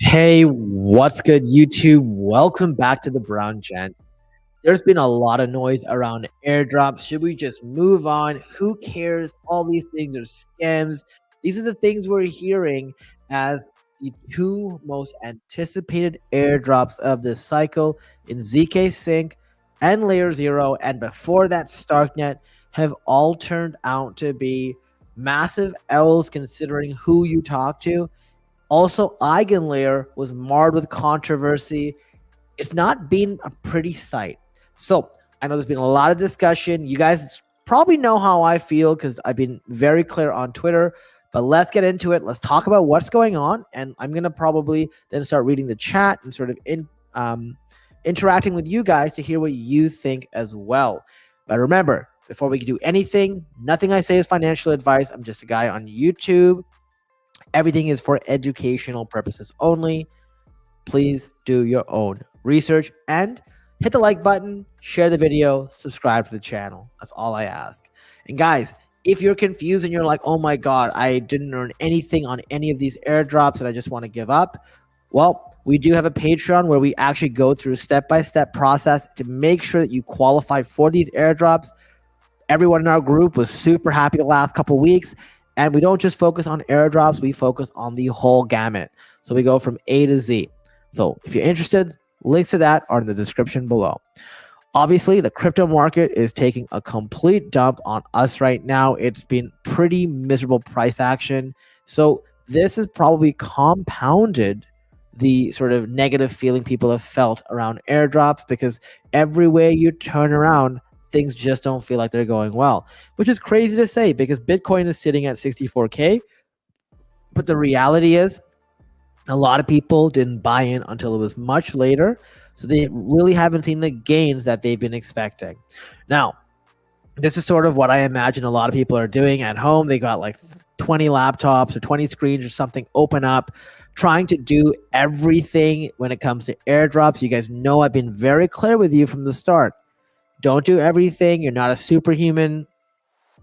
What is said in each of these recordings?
Hey, what's good, YouTube? Welcome back to the Brown Gent. There's been a lot of noise around airdrops. Should we just move on? Who cares? All these things are scams. These are the things we're hearing as the two most anticipated airdrops of this cycle in ZKsync and LayerZero, and before that, StarkNet, have all turned out to be massive L's considering who you talk to. Also, Eigenlayer was marred with controversy. It's not been a pretty sight. So I know there's been a lot of discussion. You guys probably know how I feel because I've been very clear on Twitter. But let's get into it. Let's talk about what's going on. And I'm going to probably then start reading the chat and sort of interacting with you guys to hear what you think as well. But remember, before we can do anything, nothing I say is financial advice. I'm just a guy on YouTube. Everything is for educational purposes only. Please do your own research and hit the like button, share the video, subscribe to the channel. That's all I ask. And guys, if you're confused and you're like, oh my God, I didn't earn anything on any of these airdrops and I just want to give up. Well, we do have a Patreon where we actually go through step-by-step process to make sure that you qualify for these airdrops. Everyone in our group was super happy the last couple of weeks. And we don't just focus on airdrops, we focus on the whole gamut. So we go from A to Z. So if you're interested, links to that are in the description below. Obviously, the crypto market is taking a complete dump on us right now. It's been pretty miserable price action. So this has probably compounded the sort of negative feeling people have felt around airdrops, because everywhere you turn around, things just don't feel like they're going well, which is crazy to say because Bitcoin is sitting at 64K. But the reality is a lot of people didn't buy in until it was much later. So they really haven't seen the gains that they've been expecting. Now, this is sort of what I imagine a lot of people are doing at home. They got like 20 laptops or 20 screens or something open up, trying to do everything when it comes to airdrops. You guys know I've been very clear with you from the start. Don't do everything. You're not a superhuman.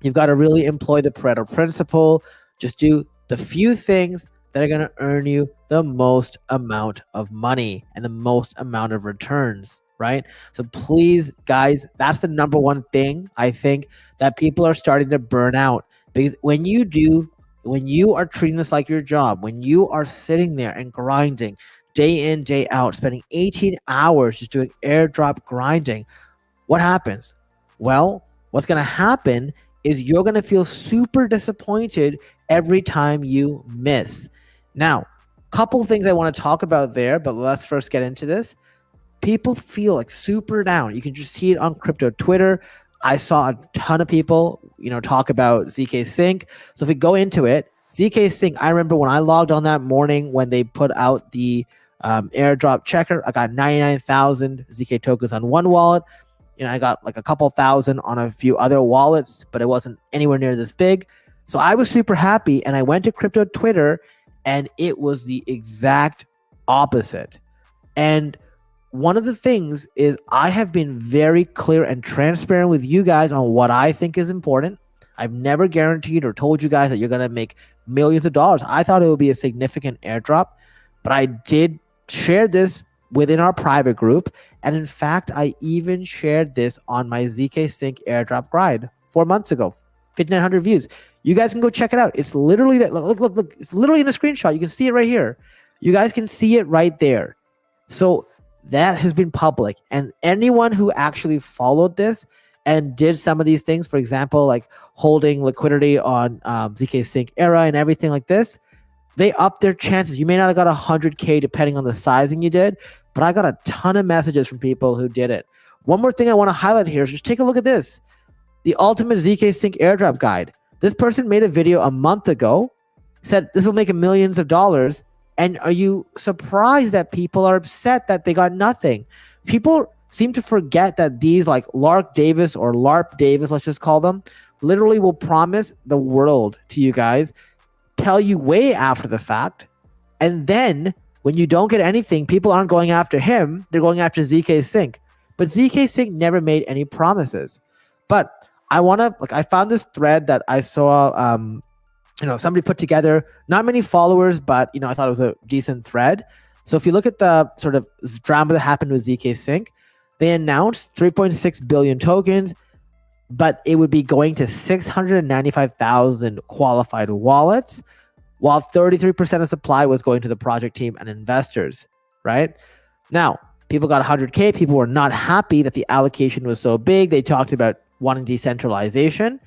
You've got to really employ the Pareto principle. Just do the few things that are going to earn you the most amount of money and the most amount of returns, right? So please, guys, that's the number one thing I think that people are starting to burn out. Because when you are treating this like your job, when you are sitting there and grinding day in, day out, spending 18 hours just doing airdrop grinding, what happens? Well, what's going to happen is you're going to feel super disappointed every time you miss. Now, a couple of things I want to talk about there, but let's first get into this. People feel like super down. You can just see it on crypto Twitter. I saw a ton of people, talk about ZKsync. So if we go into it, ZKsync, I remember when I logged on that morning when they put out the airdrop checker, I got 99,000 ZK tokens on one wallet. I got like a couple thousand on a few other wallets, but it wasn't anywhere near this big. So I was super happy, and I went to crypto Twitter, and it was the exact opposite. And one of the things is I have been very clear and transparent with you guys on what I think is important. I've never guaranteed or told you guys that you're going to make millions of dollars. I thought it would be a significant airdrop, but I did share this within our private group. And in fact, I even shared this on my ZKsync airdrop guide 4 months ago, 5,900 views. You guys can go check it out. It's literally that. Look. It's literally in the screenshot. You can see it right here. You guys can see it right there. So that has been public. And anyone who actually followed this and did some of these things, for example, like holding liquidity on ZKsync era and everything like this, they upped their chances. You may not have got 100K depending on the sizing you did, but I got a ton of messages from people who did it. One more thing I want to highlight here is just take a look at this. The ultimate ZKsync airdrop guide. This person made a video a month ago, said this will make millions of dollars. And are you surprised that people are upset that they got nothing? People seem to forget that these like Lark Davis or LARP Davis, let's just call them, literally will promise the world to you guys, tell you way after the fact. And then when you don't get anything, people aren't going after him. They're going after ZKsync. But ZKsync never made any promises. But I found this thread that I saw, somebody put together, not many followers, but, I thought it was a decent thread. So if you look at the sort of drama that happened with ZKsync, they announced 3.6 billion tokens, but it would be going to 695,000 qualified wallets, while 33% of supply was going to the project team and investors, right? Now, people got 100K. People were not happy that the allocation was so big. They talked about wanting decentralization.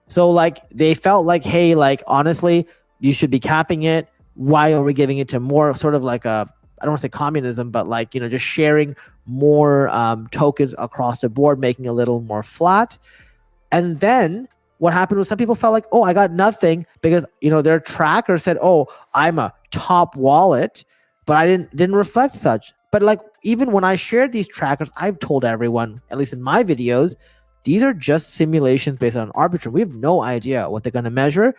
So like they felt like, hey, like honestly, you should be capping it. Why are we giving it to more sort of like a, I don't want to say communism, but like, you know, just sharing more tokens across the board, making it a little more flat. And then what happened was some people felt like, oh, I got nothing because, you know, their tracker said, oh, I'm a top wallet, but I didn't reflect such. But like, even when I shared these trackers, I've told everyone, at least in my videos, these are just simulations based on arbitrum. We have no idea what they're going to measure,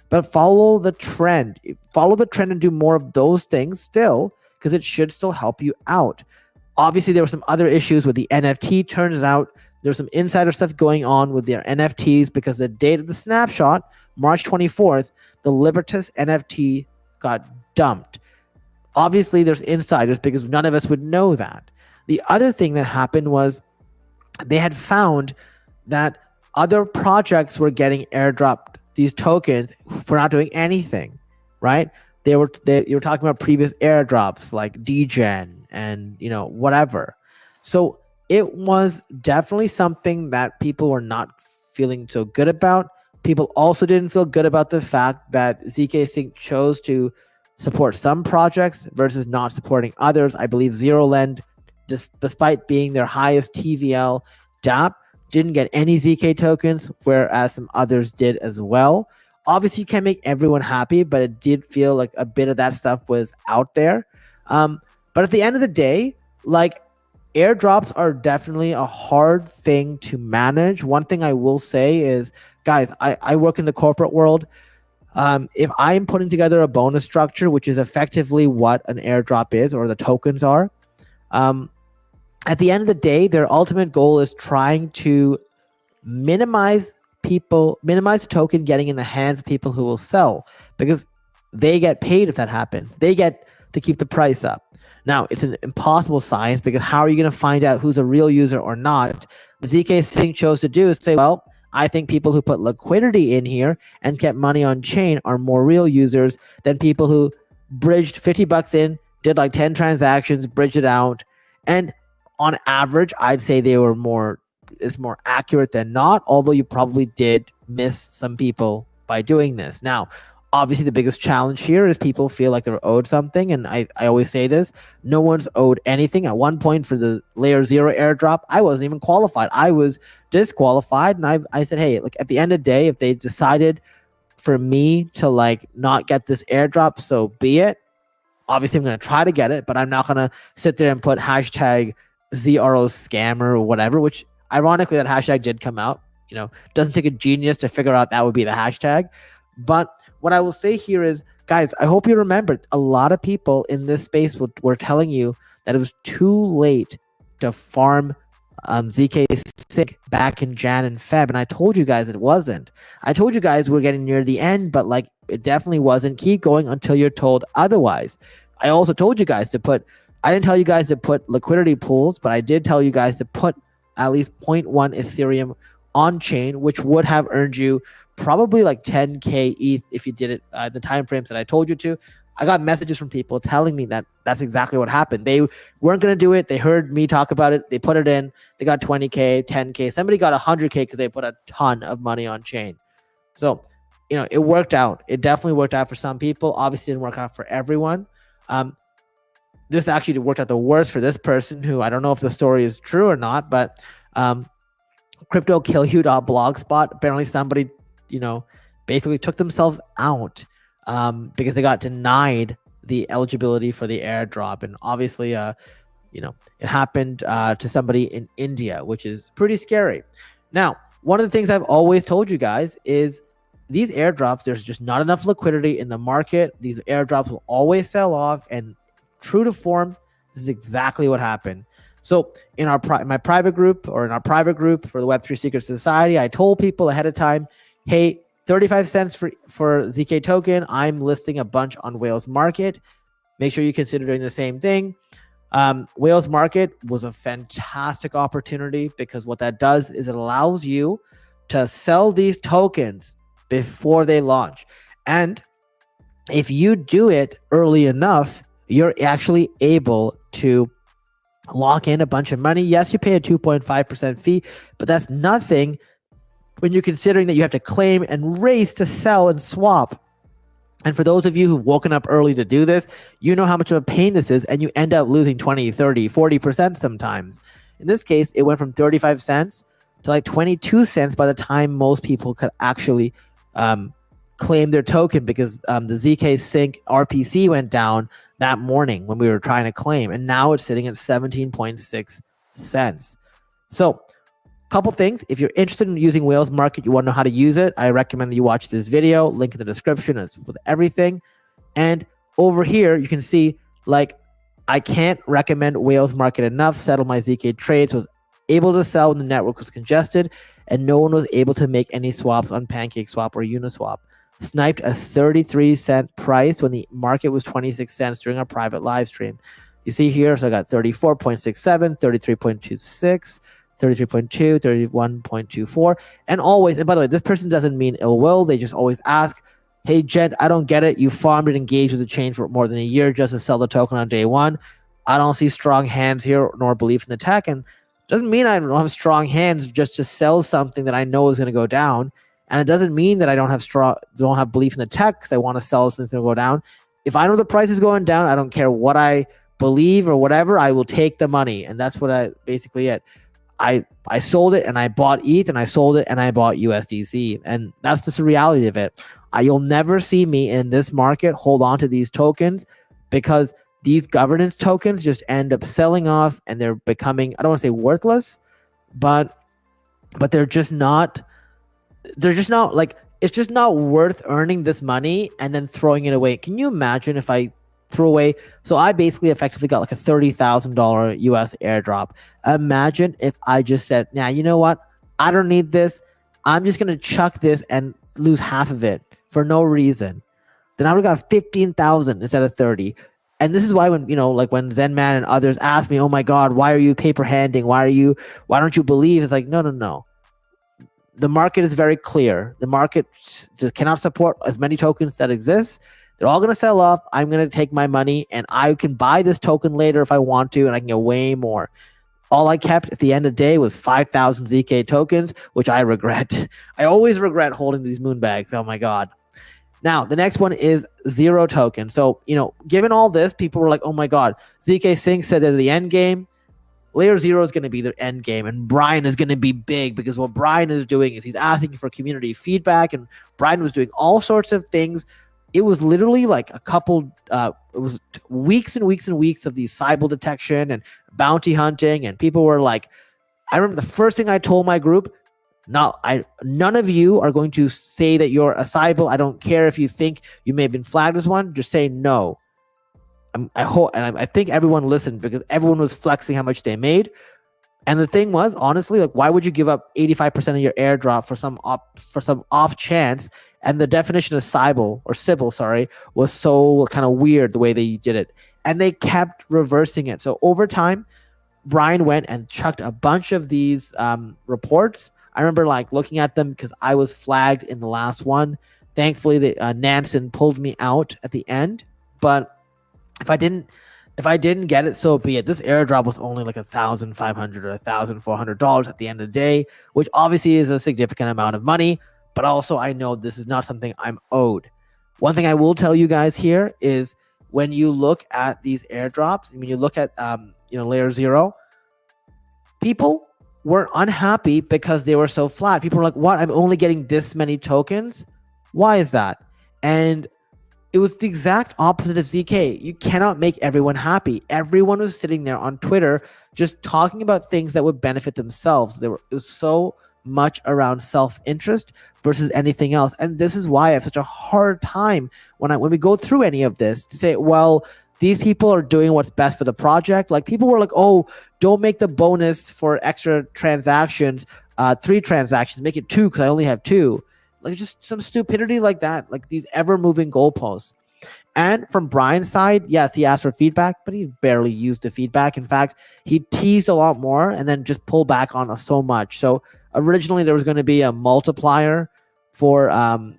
but follow the trend. Follow the trend and do more of those things still, because it should still help you out. Obviously, there were some other issues with the NFT. Turns out there's some insider stuff going on with their NFTs because the date of the snapshot, March 24th, the Libertas NFT got dumped. Obviously, there's insiders because none of us would know that. The other thing that happened was they had found that other projects were getting airdropped these tokens for not doing anything, right? You were talking about previous airdrops like DGen and, you know, whatever. So it was definitely something that people were not feeling so good about. People also didn't feel good about the fact that ZKsync chose to support some projects versus not supporting others. I believe ZeroLend, despite being their highest TVL DApp, didn't get any ZK tokens, whereas some others did as well. Obviously, you can't make everyone happy, but it did feel like a bit of that stuff was out there. But at the end of the day, like, airdrops are definitely a hard thing to manage. One thing I will say is, guys, I work in the corporate world. If I'm putting together a bonus structure, which is effectively what an airdrop is, or the tokens are, at the end of the day, their ultimate goal is trying to minimize the token getting in the hands of people who will sell, because they get paid if that happens. They get to keep the price up. Now, it's an impossible science, because how are you going to find out who's a real user or not? What ZKsync chose to do is say, well, I think people who put liquidity in here and kept money on chain are more real users than people who bridged $50 in, did like 10 transactions, bridged it out. And on average, I'd say it's more accurate than not, although you probably did miss some people by doing this. Now, obviously, the biggest challenge here is people feel like they're owed something. And I always say this, no one's owed anything. At one point for the LayerZero airdrop, I wasn't even qualified. I was disqualified. And I said, hey, like, at the end of the day, if they decided for me to like not get this airdrop, so be it. Obviously, I'm going to try to get it, but I'm not going to sit there and put hashtag ZRO scammer or whatever, which ironically that hashtag did come out. You know, doesn't take a genius to figure out that would be the hashtag. But what I will say here is, guys, I hope you remember, a lot of people in this space were telling you that it was too late to farm ZKsync back in Jan and Feb. And I told you guys it wasn't. I told you guys we're getting near the end, but like, it definitely wasn't. Keep going until you're told otherwise. I also told you guys I didn't tell you guys to put liquidity pools, but I did tell you guys to put at least 0.1 Ethereum on chain, which would have earned you probably like 10K ETH if you did it the time frames that I told you to. I got messages from people telling me that that's exactly what happened. They weren't going to do it. They heard me talk about it. They put it in. They got 20K, 10K. Somebody got 100K because they put a ton of money on chain. So, you know, it worked out. It definitely worked out for some people. Obviously, didn't work out for everyone. This actually worked out the worst for this person, who I don't know if the story is true or not, but cryptokillyou.blogspot, apparently somebody, you know, basically took themselves out because they got denied the eligibility for the airdrop. And obviously, you know, it happened to somebody in India, which is pretty scary. Now, one of the things I've always told you guys is these airdrops, there's just not enough liquidity in the market. These airdrops will always sell off, and true to form, this is exactly what happened. So in my private group, or in our private group for the Web3 Secret Society, I told people ahead of time, hey, 35 cents for ZK token. I'm listing a bunch on Whales Market. make sure you consider doing the same thing. Whales Market was a fantastic opportunity because what that does is it allows you to sell these tokens before they launch. And if you do it early enough, you're actually able to lock in a bunch of money. Yes, you pay a 2.5% fee, but that's nothing when you're considering that you have to claim and race to sell and swap. And for those of you who've woken up early to do this, you know how much of a pain this is, and you end up losing 20, 30, 40% sometimes. In this case, it went from 35 cents to like 22 cents by the time most people could actually claim their token, because the ZKsync RPC went down that morning when we were trying to claim, and now it's sitting at 17.6 cents. So couple things. If you're interested in using Whales Market, you want to know how to use it, I recommend that you watch this video. Link in the description is with everything. And over here, you can see, like, I can't recommend Whales Market enough. Settle my ZK trades. Was able to sell when the network was congested, and no one was able to make any swaps on PancakeSwap or Uniswap. Sniped a 33-cent price when the market was 26 cents during our private live stream. You see here, so I got 34.67, 33.26, 33.2, 31.24, and always, and by the way, this person doesn't mean ill will. They just always ask, hey, Jed, I don't get it. You farmed and engaged with the chain for more than a year just to sell the token on day one. I don't see strong hands here nor belief in the tech. And doesn't mean I don't have strong hands just to sell something that I know is going to go down. And it doesn't mean that I don't have belief in the tech because I want to sell something to go down. If I know the price is going down, I don't care what I believe or whatever, I will take the money. And that's what I basically it. I sold it and I bought ETH, and I sold it and I bought USDC. And that's just the reality of it. You'll never see me in this market hold on to these tokens, because these governance tokens just end up selling off and they're becoming, I don't want to say worthless, but they're just not like, it's just not worth earning this money and then throwing it away. Can you imagine if I threw away? So I basically effectively got like a $30,000 US airdrop. Imagine if I just said, nah, you know what? I don't need this. I'm just going to chuck this and lose half of it for no reason. Then I would have got 15,000 instead of 30. And this is why when, like when Zenman and others ask me, oh my God, why are you paper handing? Why don't you believe? It's like, no. The market is very clear. The market just cannot support as many tokens that exist. They're all going to sell off. I'm going to take my money, and I can buy this token later if I want to, and I can get way more. All I kept at the end of the day was 5,000 ZK tokens, which I regret. I always regret holding these moon bags. Oh my God. Now, the next one is Zero token. So, given all this, people were like, oh my God, ZKsync said they're the end game. LayerZero is going to be their end game, and Brian is going to be big, because what Brian is doing is he's asking for community feedback, and Brian was doing all sorts of things. It was literally like it was weeks and weeks and weeks of these Cybele detection and bounty hunting, and people were like, I remember the first thing I told my group, none of you are going to say that you're a Cybele. I don't care if you think you may have been flagged as one, just say no. I hope, and I think everyone listened, because everyone was flexing how much they made. And the thing was, honestly, like, why would you give up 85% of your airdrop for some off chance? And the definition of Sybil, was so kind of weird the way they did it. And they kept reversing it. So over time, Brian went and chucked a bunch of these reports. I remember like looking at them because I was flagged in the last one. Thankfully, Nansen pulled me out at the end. But if I didn't get it, so be it. This airdrop was only like $1,500 or $1,400 at the end of the day, which obviously is a significant amount of money. But also, I know this is not something I'm owed. One thing I will tell you guys here is when you look at these airdrops, when you look at LayerZero, people were unhappy because they were so flat. People were like, "What? I'm only getting this many tokens. Why is that?" And it was the exact opposite of ZK. You cannot make everyone happy. Everyone was sitting there on Twitter just talking about things that would benefit themselves. It was so much around self-interest versus anything else. And this is why I have such a hard time when we go through any of this to say, well, these people are doing what's best for the project. Like people were like, oh, don't make the bonus for extra transactions, 3 transactions, make it 2 because I only have 2. Like just some stupidity like that, like these ever-moving goalposts. And from Brian's side, yes, he asked for feedback, but he barely used the feedback. In fact, he teased a lot more and then just pulled back on us so much. So originally there was going to be a multiplier for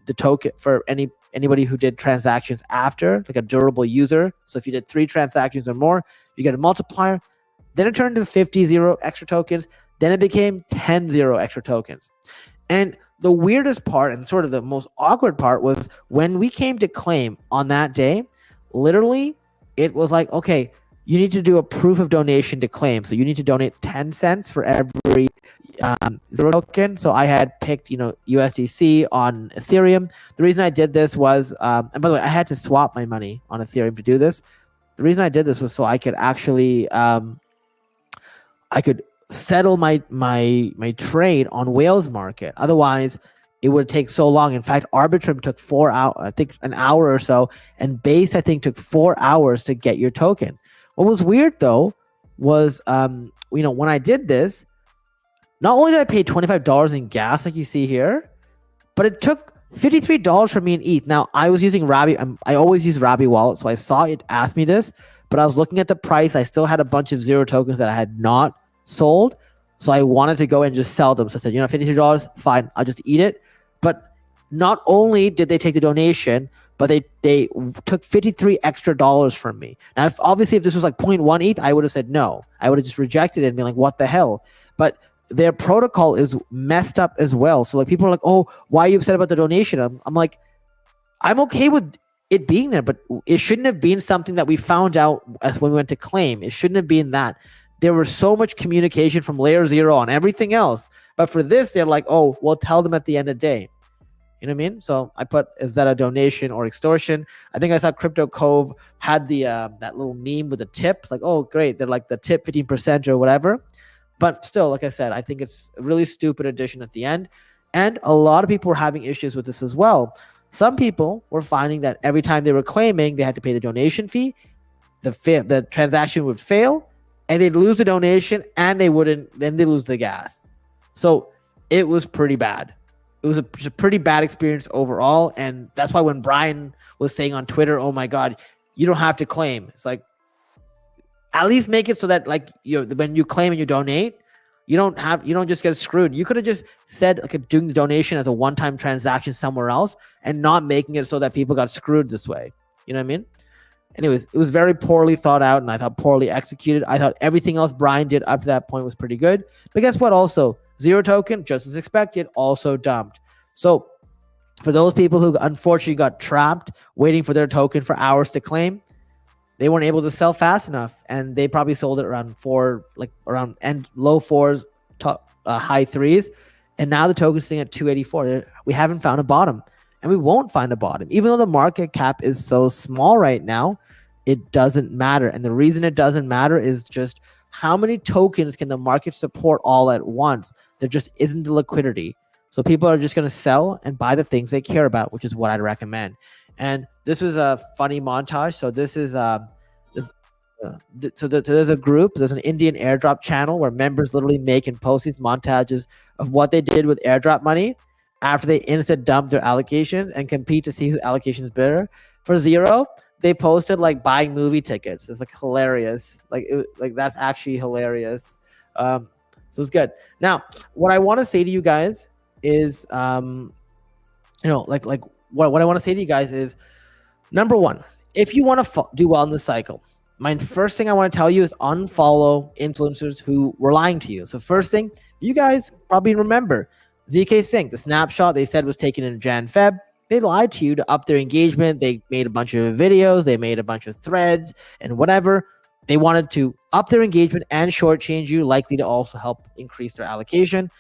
the token for anybody who did transactions after, like a durable user. So if you did 3 transactions or more, you get a multiplier. Then it turned to 50 zero extra tokens. Then it became 10 zero extra tokens. And the weirdest part and sort of the most awkward part was when we came to claim on that day, literally it was like, okay, you need to do a proof of donation to claim. So you need to donate 10 cents for every zero token. So I had picked, USDC on Ethereum. The reason I did this was, and by the way, I had to swap my money on Ethereum to do this. The reason I did this was so I could actually, I could settle my trade on Whales market. Otherwise, it would take so long. In fact, Arbitrum took 4 hours, I think an hour or so, and Base, I think, took 4 hours to get your token. What was weird though was, when I did this, not only did I pay $25 in gas, like you see here, but it took $53 from me in ETH. Now I was using Rabi. I always use Rabi wallet, so I saw it ask me this, but I was looking at the price. I still had a bunch of zero tokens that I had not sold, so I wanted to go and just sell them. So I said, $53, fine, I'll just eat it. But not only did they take the donation, but they took $53 extra from me. Now, if this was like 0.1 ETH, I would have said no. I would have just rejected it and been like, what the hell? But their protocol is messed up as well. So like people are like, oh, why are you upset about the donation? I'm like, I'm okay with it being there, but it shouldn't have been something that we found out as when we went to claim. It shouldn't have been that. There was so much communication from LayerZero on everything else. But for this, they're like, oh, we'll tell them at the end of the day. You know what I mean? So I put, is that a donation or extortion? I think I saw Crypto Cove had the that little meme with the tips. Like, oh, great. They're like the tip 15% or whatever. But still, like I said, I think it's a really stupid addition at the end. And a lot of people were having issues with this as well. Some people were finding that every time they were claiming, they had to pay the donation fee. The transaction would fail, and they'd lose the donation, and they lose the gas. So it was pretty bad. It was a pretty bad experience overall. And that's why when Brian was saying on Twitter, oh my God, you don't have to claim. It's like, at least make it so that like when you claim and you donate, you don't just get screwed. You could have just said like doing the donation as a one-time transaction somewhere else and not making it so that people got screwed this way. You know what I mean? Anyways, it was very poorly thought out and I thought poorly executed. I thought everything else Brian did up to that point was pretty good. But guess what? Also, zero token, just as expected, also dumped. So for those people who unfortunately got trapped waiting for their token for hours to claim, they weren't able to sell fast enough, and they probably sold it around low 4s, high 3s, and now the token's sitting at 284. We haven't found a bottom, and we won't find a bottom. Even though the market cap is so small right now, it doesn't matter. And the reason it doesn't matter is just how many tokens can the market support all at once? There just isn't the liquidity. So people are just going to sell and buy the things they care about, which is what I'd recommend. And this was a funny montage. So this is there's a group, there's an Indian airdrop channel where members literally make and post these montages of what they did with airdrop money after they instant dump their allocations and compete to see whose allocation is better. For Zero, they posted like buying movie tickets. It's like hilarious. Like that's actually hilarious. So it's good. Now, what I want to say to you guys is, what I want to say to you guys is, number one, if you want to do well in this cycle, my first thing I want to tell you is unfollow influencers who were lying to you. So first thing, you guys probably remember ZKsync, the snapshot they said was taken in Jan-Feb. They lied to you to up their engagement. They made a bunch of videos. They made a bunch of threads and whatever. They wanted to up their engagement and shortchange you, likely to also help increase their allocation.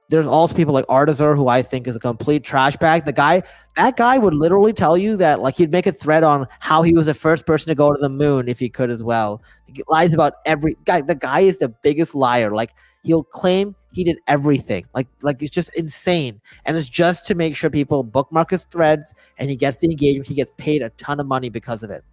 There's also people like Artizer, who I think is a complete trash bag. That guy would literally tell you that, like, he'd make a thread on how he was the first person to go to the moon if he could as well. He lies about every guy. The guy is the biggest liar. Like, he'll claim he did everything. Like it's just insane. And it's just to make sure people bookmark his threads and he gets the engagement. He gets paid a ton of money because of it.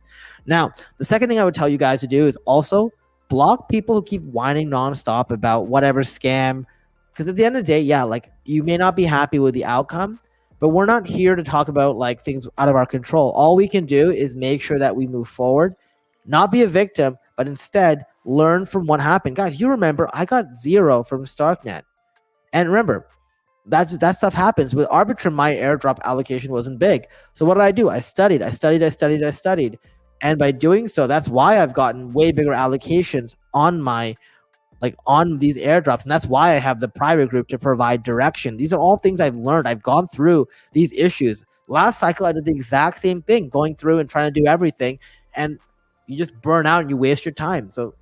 Now, the second thing I would tell you guys to do is also block people who keep whining nonstop about whatever scam. Because at the end of the day, yeah, like, you may not be happy with the outcome, But we're not here to talk about like things out of our control. All we can do is make sure that we move forward, not be a victim, but instead learn from what happened. Guys, you remember I got 0 from Starknet. And remember, that stuff happens. With Arbitrum, my airdrop allocation wasn't big. So what did I do? I studied. And by doing so, that's why I've gotten way bigger allocations on my on these airdrops. And that's why I have the private group to provide direction. These are all things I've learned. I've gone through these issues. Last cycle, I did the exact same thing, going through and trying to do everything. And you just burn out and you waste your time. So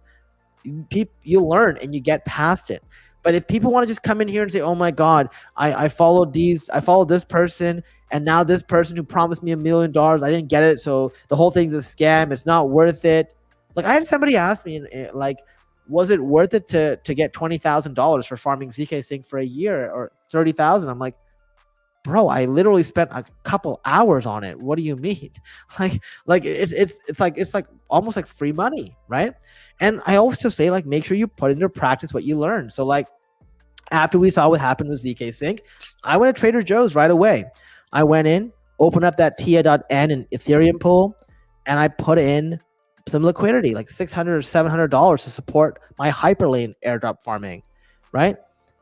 you learn and you get past it. But if people want to just come in here and say, oh my God, I followed this person, and now this person who promised me $1 million, I didn't get it. So the whole thing's a scam. It's not worth it. Like, I had somebody ask me, like, was it worth it to get $20,000 for farming ZKsync for a year, or 30,000? I'm like, bro, I literally spent a couple hours on it. What do you mean? Like it's like almost like free money, right? And I also say, like, make sure you put into practice what you learn. So like, after we saw what happened with ZKsync, I went to Trader Joe's right away. I went in, opened up that TIA.N and Ethereum pool, and I put in some liquidity, like $600 or $700 to support my Hyperlane airdrop farming, right?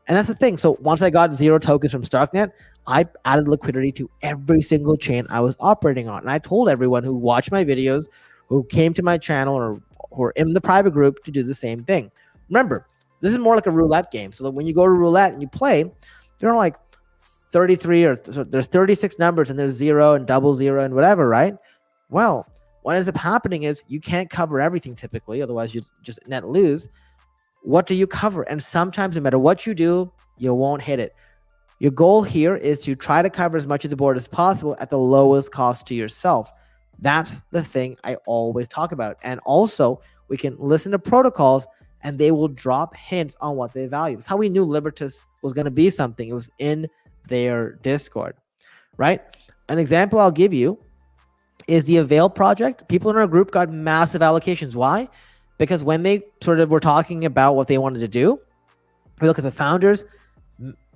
And that's the thing. So once I got 0 tokens from Starknet, I added liquidity to every single chain I was operating on. And I told everyone who watched my videos, who came to my channel, or who are in the private group, to do the same thing. Remember, this is more like a roulette game. So that when you go to roulette and you play, there are like 33 or so there's 36 numbers, and there's 0 and 00 and whatever, right? Well, what ends up happening is you can't cover everything typically, otherwise you just net lose. What do you cover? And sometimes, no matter what you do, you won't hit it. Your goal here is to try to cover as much of the board as possible at the lowest cost to yourself. That's the thing I always talk about. And also, we can listen to protocols, and they will drop hints on what they value. That's how we knew Libertas was going to be something. It was in their Discord, right? An example I'll give you is the Avail project. People in our group got massive allocations. Why? Because when they sort of were talking about what they wanted to do, we look at the founders.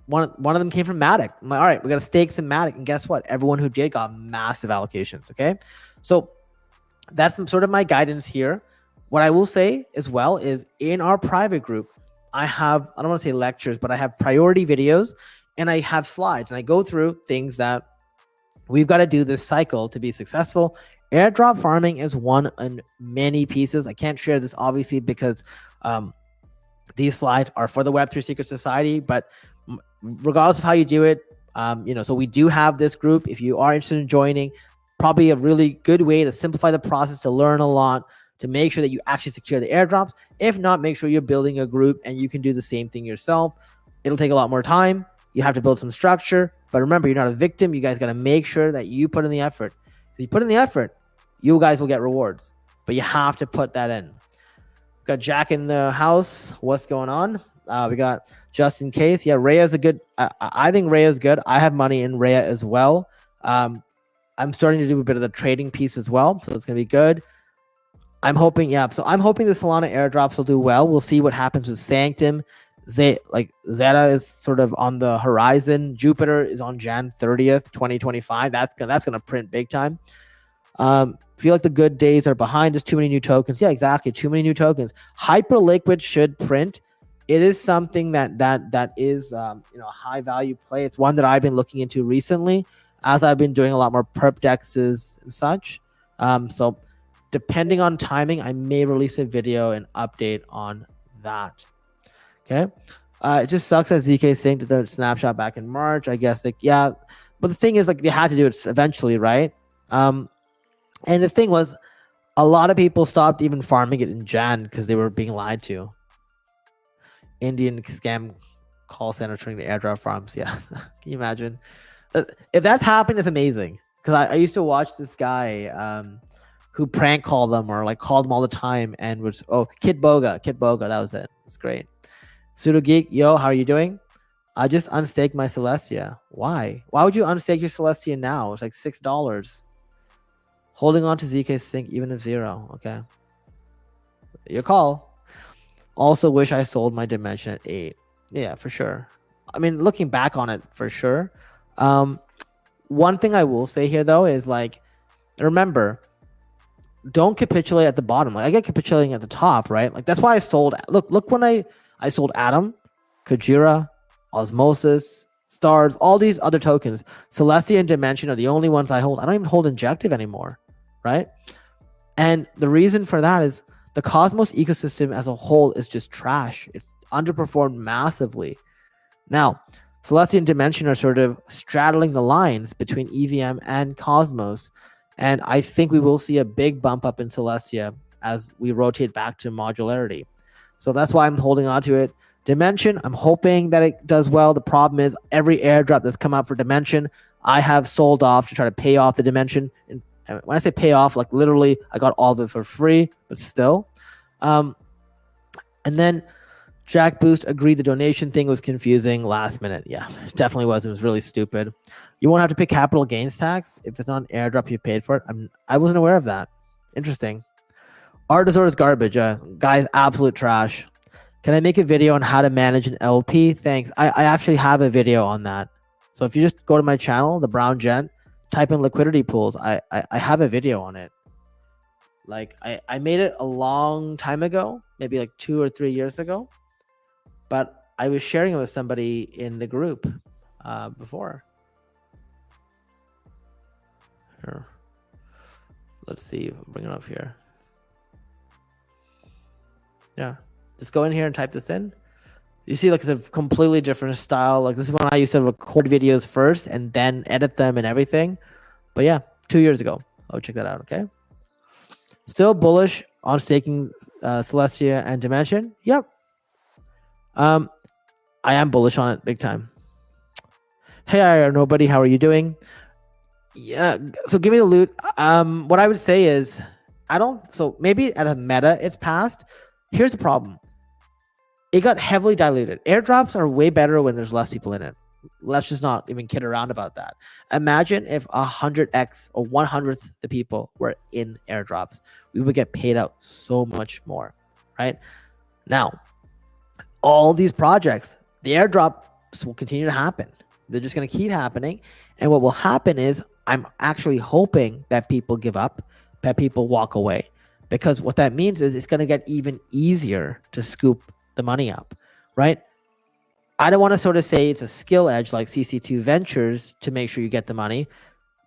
One of them came from Matic. I'm like, all right, we got to stake some Matic. And guess what? Everyone who did got massive allocations, okay? So that's sort of my guidance here. What I will say as well is, in our private group, I have, I don't want to say lectures, but I have priority videos, and I have slides, and I go through things that we've got to do this cycle to be successful. Airdrop farming is one in many pieces. I can't share this obviously because these slides are for the Web3 Secret Society, but regardless of how you do it, so we do have this group. If you are interested in joining, probably a really good way to simplify the process, to learn a lot, to make sure that you actually secure the airdrops. If not, make sure you're building a group and you can do the same thing yourself. It'll take a lot more time. You have to build some structure, but remember, you're not a victim. You guys got to make sure that you put in the effort. So you put in the effort, you guys will get rewards, but you have to put that in. Got Jack in the house. What's going on? We got just in case. Yeah, Rhea is a good. I think Rhea is good. I have money in Rhea as well. I'm starting to do a bit of the trading piece as well, so it's gonna be good. I'm hoping, so I'm hoping the Solana airdrops will do well. We'll see what happens with Sanctum. Zeta is sort of on the horizon. Jupiter is on Jan 30th, 2025. That's gonna print big time. Feel like the good days are behind us. Too many new tokens. Yeah, exactly. Too many new tokens. Hyperliquid should print. It is something that is a high value play. It's one that I've been looking into recently, as I've been doing a lot more perp dexes and such. So depending on timing, I may release a video and update on that. Okay. It just sucks that ZKsync did the snapshot back in March. I guess but the thing is, like, they had to do it eventually, right? And the thing was, a lot of people stopped even farming it in Jan because they were being lied to. Indian scam call center turning the airdrop farms. Yeah. Can you imagine? If that's happening, that's amazing. Because I used to watch this guy who prank called them, or like called them all the time, and was, Kid Boga, that was it. It's great. Pseudo Geek, yo, how are you doing? I just unstaked my Celestia. Why would you unstake your Celestia now? It's like $6. Holding on to ZKsync even if 0. Okay, your call. Also wish I sold my Dimension at 8. Yeah, for sure. I mean, looking back on it, for sure. One thing I will say here though is like, remember, don't capitulate at the bottom. Like I get capitulating at the top, right? Like that's why I sold. Look when I sold Atom, Kujira, Osmosis, Stars, all these other tokens. Celestia and Dimension are the only ones I hold. I don't even hold Injective anymore, right? And the reason for that is the Cosmos ecosystem as a whole is just trash. It's underperformed massively. Now, Celestia and Dimension are sort of straddling the lines between EVM and Cosmos. And I think we will see a big bump up in Celestia as we rotate back to modularity. So that's why I'm holding on to it. Dimension, I'm hoping that it does well. The problem is every airdrop that's come out for Dimension, I have sold off to try to pay off the Dimension. And when I say pay off, like literally, I got all of it for free, but still. And then Jack Boost agreed the donation thing was confusing last minute. Yeah, it definitely was. It was really stupid. You won't have to pay capital gains tax if it's not an airdrop you paid for it. I wasn't aware of that. Interesting. Artisaur is garbage. Guys, absolute trash. Can I make a video on how to manage an LP? Thanks. I actually have a video on that. So if you just go to my channel, the Brown Gent, type in liquidity pools. I have a video on it. Like I made it a long time ago, maybe like 2 or 3 years ago. But I was sharing it with somebody in the group before. Here. Let's see. Bring it up here. Yeah. Just go in here and type this in. You see, like, it's a completely different style. Like, this is when I used to record videos first and then edit them and everything. But yeah, 2 years ago. Oh, check that out, okay? Still bullish on staking Celestia and Dimension. Yep. I am bullish on it big time. Hey, I are nobody. How are you doing? Yeah. So give me the loot. What I would say is, so maybe at a meta, it's passed. Here's the problem. It got heavily diluted. Airdrops are way better when there's less people in it. Let's just not even kid around about that. Imagine if 100x or 100th the people were in airdrops. We would get paid out so much more, right? Now, all these projects, the airdrops will continue to happen. They're just going to keep happening. And what will happen is I'm actually hoping that people give up, that people walk away. Because what that means is it's going to get even easier to scoop the money up, right? I don't want to sort of say it's a skill edge like CC2 Ventures to make sure you get the money.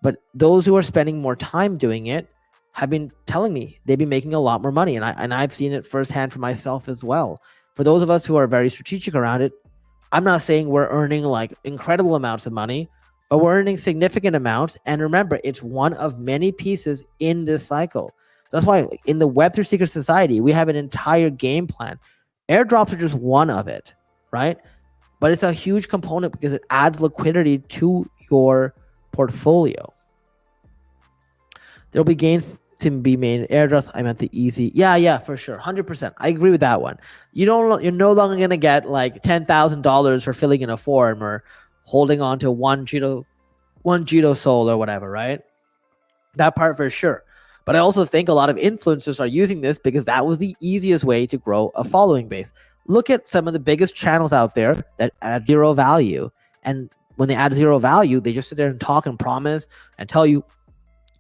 But those who are spending more time doing it have been telling me they've been making a lot more money. And I've seen it firsthand for myself as well. For those of us who are very strategic around it, I'm not saying we're earning like incredible amounts of money, but we're earning significant amounts. And remember, it's one of many pieces in this cycle. That's why in the Web3 Secret Society, we have an entire game plan. Airdrops are just one of it, right? But it's a huge component because it adds liquidity to your portfolio. There'll be gains to be made in airdrops. I meant the easy. Yeah, for sure. 100%. I agree with that one. You're no longer going to get like $10,000 for filling in a form or holding on to one Jito Soul or whatever, right? That part for sure. But I also think a lot of influencers are using this because that was the easiest way to grow a following base. Look at some of the biggest channels out there that add zero value. And when they add zero value, they just sit there and talk and promise and tell you,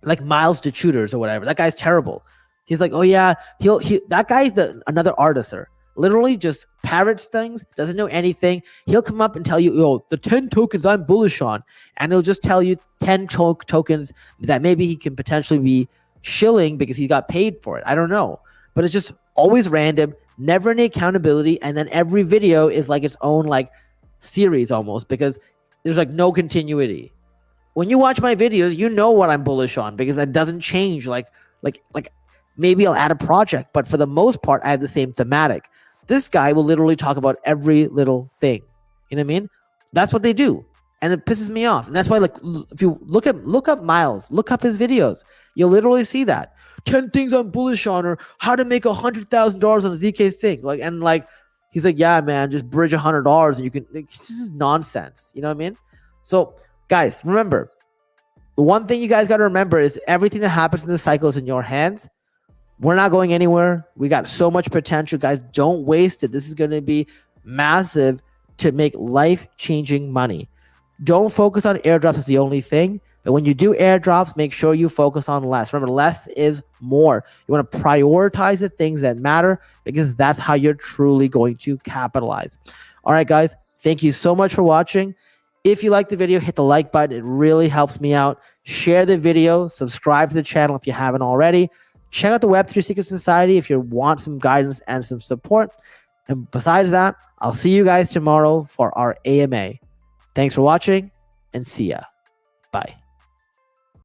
like Miles to Shooters or whatever. That guy's terrible. He's like, oh yeah, that guy's another artister. Literally just parrots things, doesn't know anything. He'll come up and tell you, oh, the 10 tokens I'm bullish on. And he'll just tell you 10 tokens that maybe he can potentially be shilling because he got paid for it. I don't know. But it's just always random, never any accountability. And then every video is like its own like series almost because there's like no continuity. When you watch my videos, you know what I'm bullish on because it doesn't change. Like maybe I'll add a project, but for the most part, I have the same thematic. This guy will literally talk about every little thing. You know what I mean? That's what they do. And it pisses me off. And that's why, like, if you look up Miles, look up his videos, you'll literally see that 10 things I'm bullish on, or how to make $100,000 on a ZKsync. Like, he's like, yeah, man, just bridge $100 and you can. This is nonsense. You know what I mean? So, guys, remember, the one thing you guys got to remember is everything that happens in the cycle is in your hands. We're not going anywhere. We got so much potential, guys. Don't waste it. This is going to be massive to make life-changing money. Don't focus on airdrops as the only thing. But when you do airdrops, make sure you focus on less. Remember, less is more. You want to prioritize the things that matter, because that's how you're truly going to capitalize. All right, guys, thank you so much for watching. If you like the video, hit the like button. It really helps me out. Share the video. Subscribe to the channel if you haven't already. Check out the Web3 Secret Society if you want some guidance and some support. And besides that, I'll see you guys tomorrow for our AMA. Thanks for watching, and see ya. Bye.